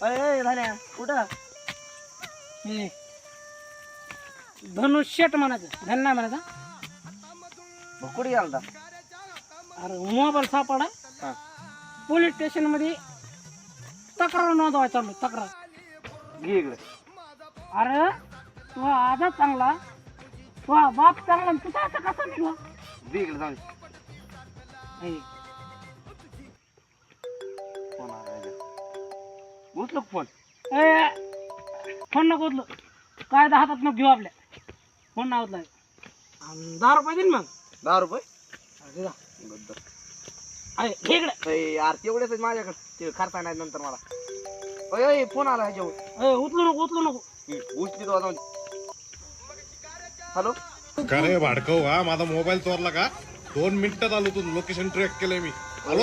अय झाल्या कुठं हे धनुष्यट म्हणायचं धन नाही म्हणायचं. कुठे गेलता? अरे मोबाईल सापडा हा पोलीस स्टेशन मध्ये तक्रार नोंदवायला चाललो तक्रार. घे इकडे. अरे तू आजा चांगला तू बाप चांगला आणि तुझा आता कसा निघला. दे इकडे जाऊन. हे, फोन आला इकडे. उचल फोन. ए, फोन नको उचलू काय हातात नको घेऊ आपल्या फोन ना उचलाय. 10 रुपये देईन मग. 10 रुपये अरे जा. बद्दल अरे घे इकडे. यार तेवढेच आहेत माझ्याकडे. ते खर्चा नाही नंतर मला. अय फोन आला ह्याच्यावर. उचलू नको. उचली तो जाऊन. हॅलो का रे भाडकव हा माझा मोबाईल चोरला का 2 मिनिटात आलो तू लोकेशन ट्रॅक केलंय मी आलो